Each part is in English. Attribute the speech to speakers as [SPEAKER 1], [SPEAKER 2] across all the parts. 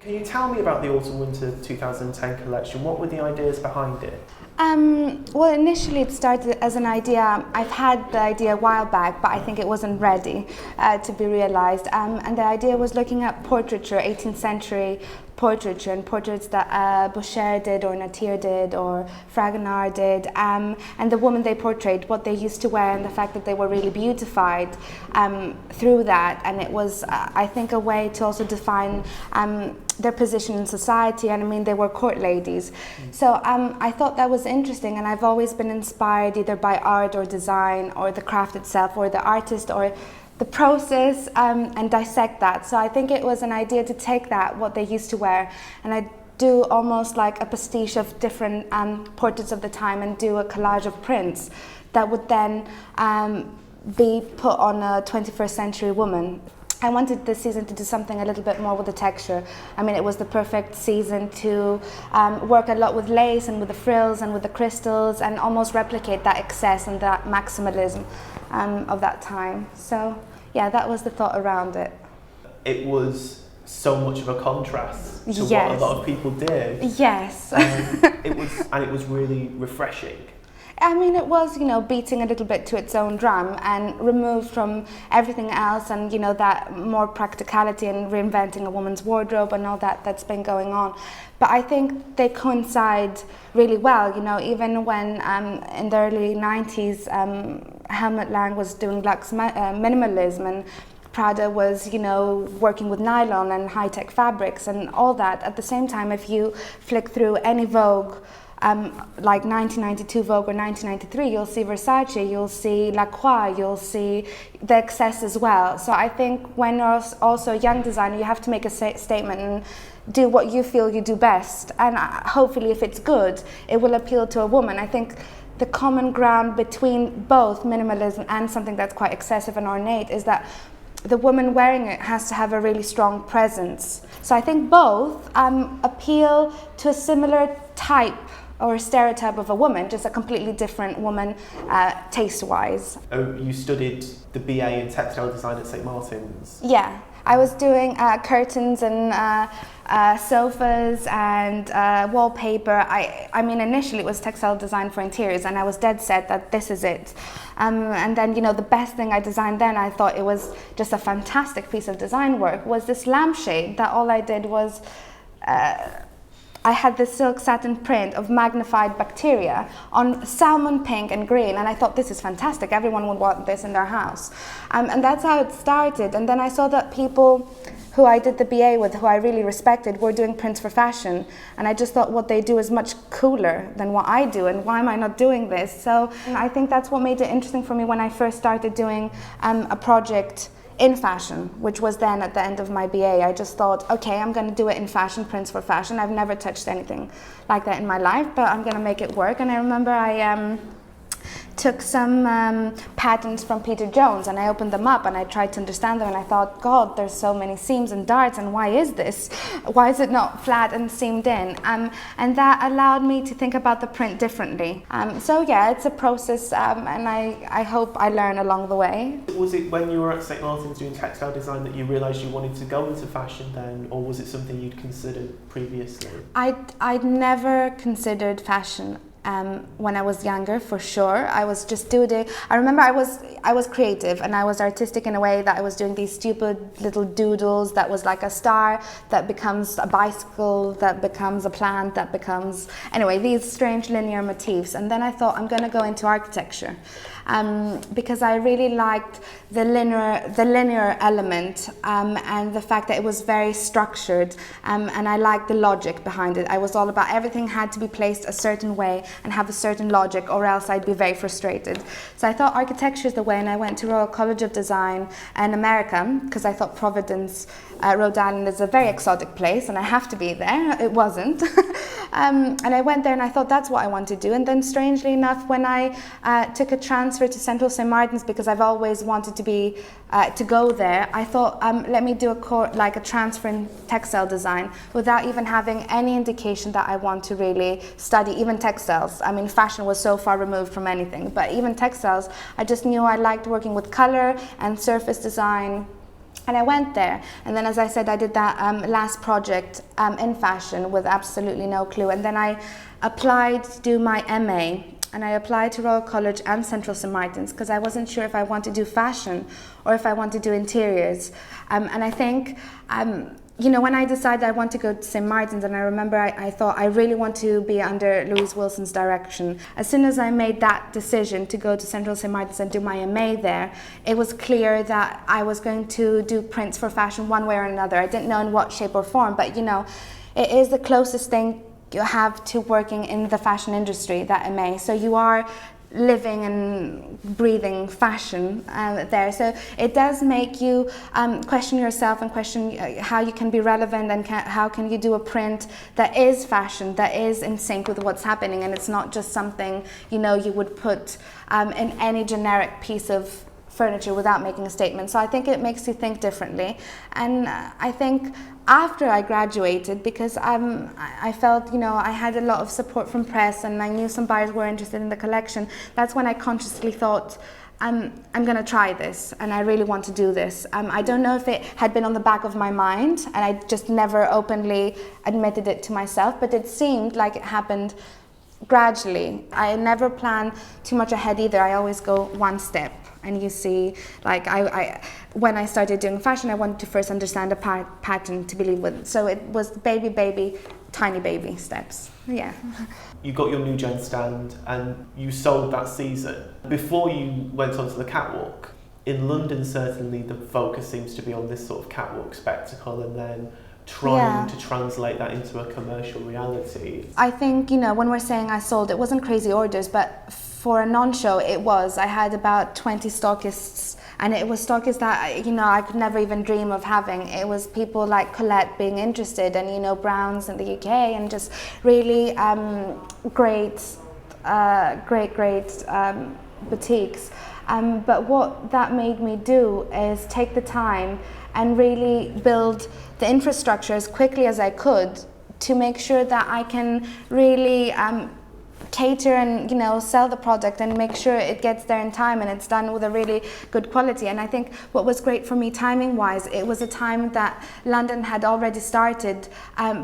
[SPEAKER 1] Can you tell me about the Autumn-Winter 2010 collection? What were the ideas behind it?
[SPEAKER 2] Well, initially it started as an idea. I've had the idea a while back, but I think it wasn't ready to be realised. And the idea was looking at portraiture, 18th century portraiture, and portraits that Boucher did, or Natir did, or Fragonard did, and the woman they portrayed, what they used to wear, and the fact that they were really beautified through that. And it was, I think, a way to also define their position in society. And I mean, they were court ladies. So I thought that was interesting, and I've always been inspired either by art or design or the craft itself or the artist or the process, and dissect that. So I think it was an idea to take that, what they used to wear, and I do almost like a pastiche of different portraits of the time and do a collage of prints that would then be put on a 21st century woman. I wanted this season to do something a little bit more with the texture. I mean, it was the perfect season to work a lot with lace and with the frills and with the crystals and almost replicate that excess and that maximalism of that time. So yeah, that was the thought around it.
[SPEAKER 1] It was so much of a contrast to
[SPEAKER 2] Yes.
[SPEAKER 1] what a lot of people did.
[SPEAKER 2] Yes.
[SPEAKER 1] It was really refreshing.
[SPEAKER 2] I mean, it was, beating a little bit to its own drum and removed from everything else, and, that more practicality and reinventing a woman's wardrobe and all that that's been going on. But I think they coincide really well, even when in the early 90s, Helmut Lang was doing luxe minimalism, and Prada was, working with nylon and high-tech fabrics and all that. At the same time, if you flick through any Vogue, like 1992 Vogue or 1993, you'll see Versace, you'll see Lacroix, you'll see the excess as well. So I think when you're also a young designer, you have to make a statement and do what you feel you do best. And hopefully, if it's good, it will appeal to a woman. I think the common ground between both minimalism and something that's quite excessive and ornate is that the woman wearing it has to have a really strong presence. So I think both appeal to a similar type or stereotype of a woman, just a completely different woman taste-wise.
[SPEAKER 1] Oh, you studied the BA in textile design at St. Martin's?
[SPEAKER 2] Yeah, I was doing curtains and sofas and wallpaper. I mean, initially it was textile design for interiors, and I was dead set that this is it. And then, the best thing I designed then, I thought it was just a fantastic piece of design work, was this lampshade that all I did was I had this silk satin print of magnified bacteria on salmon pink and green, and I thought, this is fantastic, everyone would want this in their house. And that's how it started. And then I saw that people who I did the BA with, who I really respected, were doing prints for fashion, and I just thought what they do is much cooler than what I do, and why am I not doing this? So I think that's what made it interesting for me when I first started doing a project in fashion, which was then at the end of my BA. I just thought, okay, I'm going to do it in fashion, prints for fashion. I've never touched anything like that in my life, but I'm going to make it work. And I remember I took some patterns from Peter Jones, and I opened them up and I tried to understand them, and I thought, God, there's so many seams and darts, and why is this? Why is it not flat and seamed in? And that allowed me to think about the print differently. So yeah, it's a process, and I hope I learn along the way.
[SPEAKER 1] Was it when you were at St. Martin's doing textile design that you realised you wanted to go into fashion then, or was it something you'd considered previously?
[SPEAKER 2] I'd never considered fashion. When I was younger, for sure. I was just doing. I remember I was creative, and I was artistic in a way that I was doing these stupid little doodles that was like a star that becomes a bicycle, that becomes a plant, that becomes, anyway, these strange linear motifs. And then I thought, I'm going to go into architecture, because I really liked the linear element, and the fact that it was very structured, and I liked the logic behind it. I was all about everything had to be placed a certain way and have a certain logic, or else I'd be very frustrated. So I thought architecture is the way, and I went to Royal College of Design in America, because I thought Providence, Rhode Island is a very exotic place, and I have to be there. It wasn't. And I went there, and I thought that's what I want to do. And then strangely enough, when I took a transfer to Central St. Martin's, because I've always wanted to go there, I thought, let me do a transfer in textile design without even having any indication that I want to really study even textiles. I mean, fashion was so far removed from anything, but even textiles, I just knew I liked working with color and surface design And I went there, and then, as I said, I did that last project in fashion with absolutely no clue. And then I applied to do my MA, and I applied to Royal College and Central St Martin's because I wasn't sure if I want to do fashion or if I want to do interiors. And I think, you know, when I decided I want to go to St Martin's, and I remember I thought I really want to be under Louise Wilson's direction. As soon as I made that decision to go to Central St Martin's and do my MA there, it was clear that I was going to do prints for fashion one way or another. I didn't know in what shape or form, but you know, it is the closest thing you have to working in the fashion industry, that MA. So you are living and breathing fashion there. So it does make you question yourself and question how you can be relevant, and how can you do a print that is fashion, that is in sync with what's happening, and it's not just something, you know, you would put in any generic piece of furniture without making a statement. So I think it makes you think differently. And I think after I graduated, because I felt, you know, I had a lot of support from press and I knew some buyers were interested in the collection, that's when I consciously thought, I'm going to try this and I really want to do this. I don't know if it had been on the back of my mind and I just never openly admitted it to myself, but it seemed like it happened gradually. I never plan too much ahead either. I always go one step. And you see, like when I started doing fashion, I wanted to first understand a pattern to believe with. So it was baby, tiny baby steps. Yeah.
[SPEAKER 1] You got your New Gen stand and you sold that season. Before you went onto the catwalk, in London certainly the focus seems to be on this sort of catwalk spectacle, and then trying to translate that into a commercial reality. I
[SPEAKER 2] think, you know, when we're saying I sold, it wasn't crazy orders, but for a non-show it was. I had about 20 stockists, and it was stockists that, you know, I could never even dream of having. It was people like Colette being interested, and, you know, Browns in the UK, and just really great boutiques. But what that made me do is take the time and really build the infrastructure as quickly as I could to make sure that I can really cater and, you know, sell the product and make sure it gets there in time and it's done with a really good quality. And I think what was great for me timing wise, it was a time that London had already started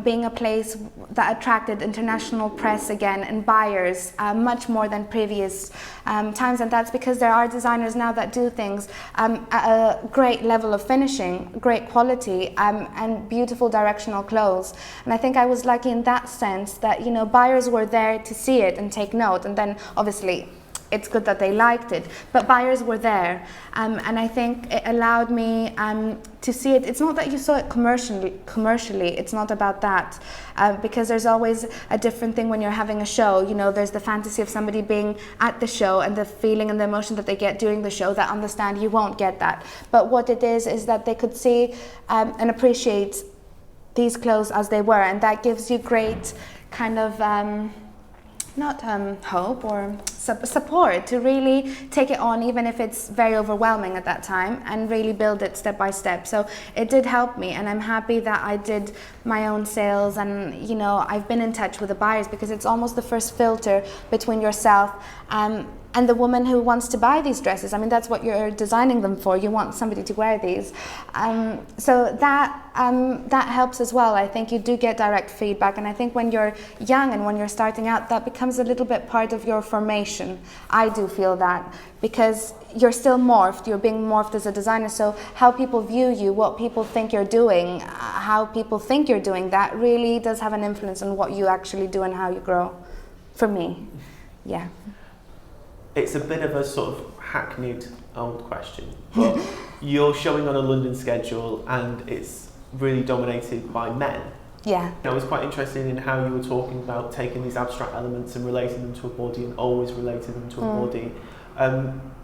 [SPEAKER 2] being a place that attracted international press again and buyers much more than previous times. And that's because there are designers now that do things at a great level of finishing, great quality, and beautiful directional clothes. And I think I was lucky in that sense that, you know, buyers were there to see it and take note, and then obviously it's good that they liked it, but buyers were there, and I think it allowed me to see it. It's not that you saw it commercially, it's not about that, because there's always a different thing when you're having a show. You know, there's the fantasy of somebody being at the show and the feeling and the emotion that they get during the show that understand you won't get that. But what it is that they could see and appreciate these clothes as they were, and that gives you great kind of not hope or support to really take it on, even if it's very overwhelming at that time, and really build it step by step. So it did help me, and I'm happy that I did my own sales, and, you know, I've been in touch with the buyers, because it's almost the first filter between yourself and the woman who wants to buy these dresses. I mean, that's what you're designing them for. You want somebody to wear these. So that helps as well. I think you do get direct feedback, and I think when you're young and when you're starting out, that becomes a little bit part of your formation. I do feel that, because you're still morphed, you're being morphed as a designer, so how people view you, what people think you're doing, how people think you're doing, that really does have an influence on what you actually do and how you grow, for me. Yeah.
[SPEAKER 1] It's a bit of a sort of hackneyed old question, but you're showing on a London schedule and it's really dominated by men.
[SPEAKER 2] Yeah.
[SPEAKER 1] I was quite interested in how you were talking about taking these abstract elements and relating them to a body, and always relating them to a body.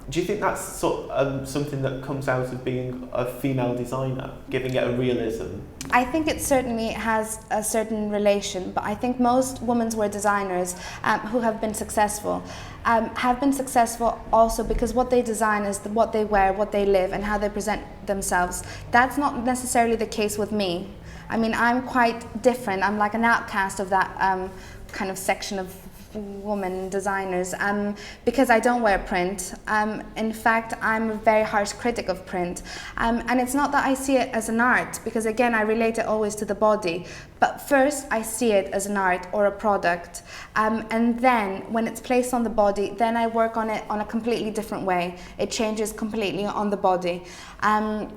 [SPEAKER 1] Do you think that's sort of something that comes out of being a female designer, giving it a realism?
[SPEAKER 2] I think it certainly has a certain relation, but I think most women's wear designers who have been successful also because what they design is what they wear, what they live, and how they present themselves. That's not necessarily the case with me. I mean, I'm quite different. I'm like an outcast of that kind of section of women designers because I don't wear print. In fact, I'm a very harsh critic of print. And it's not that I see it as an art, because again, I relate it always to the body. But first, I see it as an art or a product. And then, when it's placed on the body, then I work on it on a completely different way. It changes completely on the body.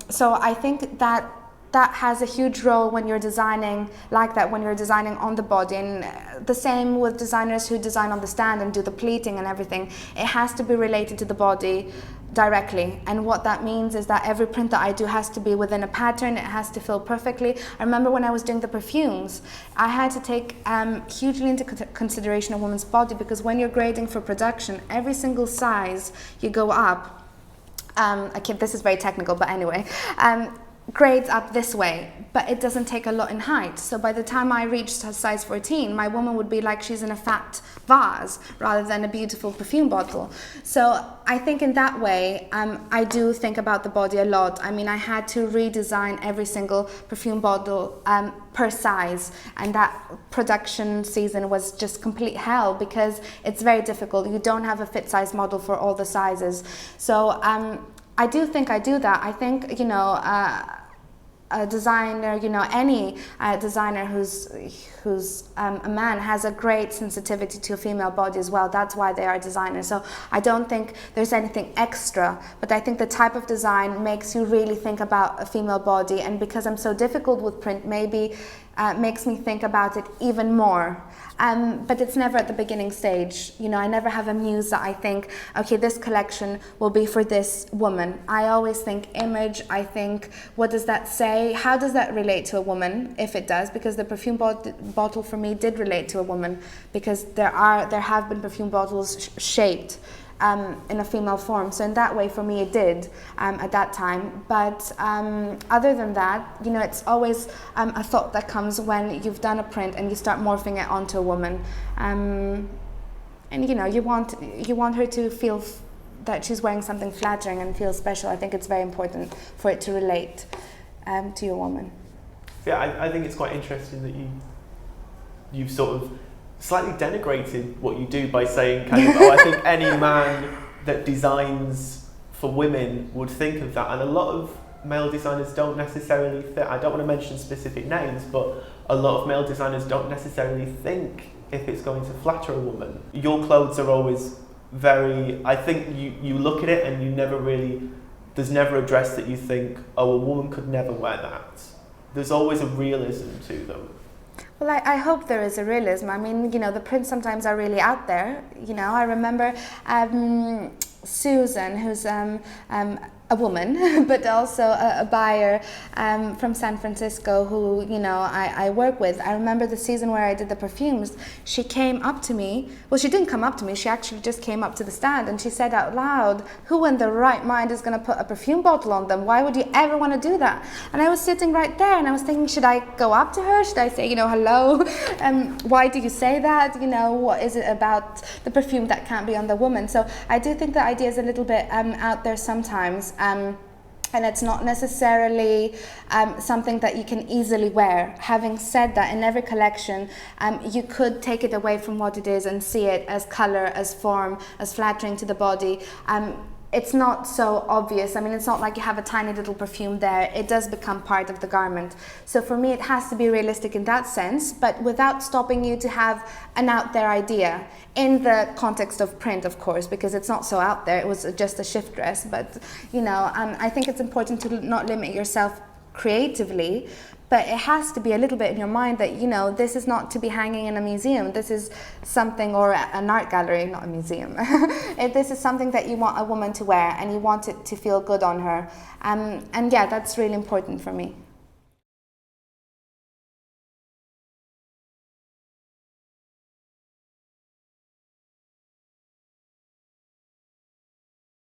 [SPEAKER 2] So I think that has a huge role when you're designing like that, when you're designing on the body. And the same with designers who design on the stand and do the pleating and everything. It has to be related to the body directly. And what that means is that every print that I do has to be within a pattern. It has to fill perfectly. I remember when I was doing the perfumes, I had to take hugely into consideration a woman's body, because when you're grading for production, every single size you go up, this is very technical, but anyway, grades up this way, but it doesn't take a lot in height. So by the time I reached a size 14, my woman would be like she's in a fat vase rather than a beautiful perfume bottle. So I think in that way, I do think about the body a lot. I mean, I had to redesign every single perfume bottle per size, and that production season was just complete hell, because it's very difficult. You don't have a fit size model for all the sizes. So I do think I do that. I think, you know, a designer, you know, any designer who's a man has a great sensitivity to a female body as well. That's why they are designers. So I don't think there's anything extra, but I think the type of design makes you really think about a female body. And because I'm so difficult with print, maybe makes me think about it even more. But it's never at the beginning stage. You know, I never have a muse that I think, okay, this collection will be for this woman. I always think image. I think, what does that say? How does that relate to a woman, if it does? Because the perfume bottle for me did relate to a woman, because there have been perfume bottles shaped in a female form. So in that way, for me, it did at that time. But other than that, you know, it's always a thought that comes when you've done a print and you start morphing it onto a woman. And you know, you want her to feel that she's wearing something flattering and feel special. I think it's very important for it to relate to your woman.
[SPEAKER 1] Yeah, I think it's quite interesting that you've sort of slightly denigrated what you do by saying kind of, oh, I think any man that designs for women would think of that. And a lot of male designers don't necessarily fit. I don't want to mention specific names, but a lot of male designers don't necessarily think if it's going to flatter a woman. Your clothes are always very, I think you look at it and you never really, there's never a dress that you think, oh, a woman could never wear that. There's always a realism to them.
[SPEAKER 2] Well, I hope there is a realism. I mean, you know, the prints sometimes are really out there. You know, I remember Susan, who's a woman, but also a buyer from San Francisco who, you know, I work with. I remember the season where I did the perfumes. She came up to me. Well, she didn't come up to me. She actually just came up to the stand and she said out loud, who in the right mind is going to put a perfume bottle on them? Why would you ever want to do that? And I was sitting right there and I was thinking, should I go up to her? Should I say, you know, hello? Why do you say that? You know, what is it about the perfume that can't be on the woman? So I do think the idea is a little bit out there sometimes. And it's not necessarily something that you can easily wear. Having said that, in every collection, you could take it away from what it is and see it as color, as form, as flattering to the body. It's not so obvious. I mean, it's not like you have a tiny little perfume there. It does become part of the garment. So for me, it has to be realistic in that sense, but without stopping you to have an out there idea. In the context of print, of course, because it's not so out there. It was just a shift dress. But, you know, I think it's important to not limit yourself creatively, but it has to be a little bit in your mind that, you know, this is not to be hanging in a museum. This is something, or an art gallery, not a museum. This is something that you want a woman to wear and you want it to feel good on her. And yeah, that's really important for me.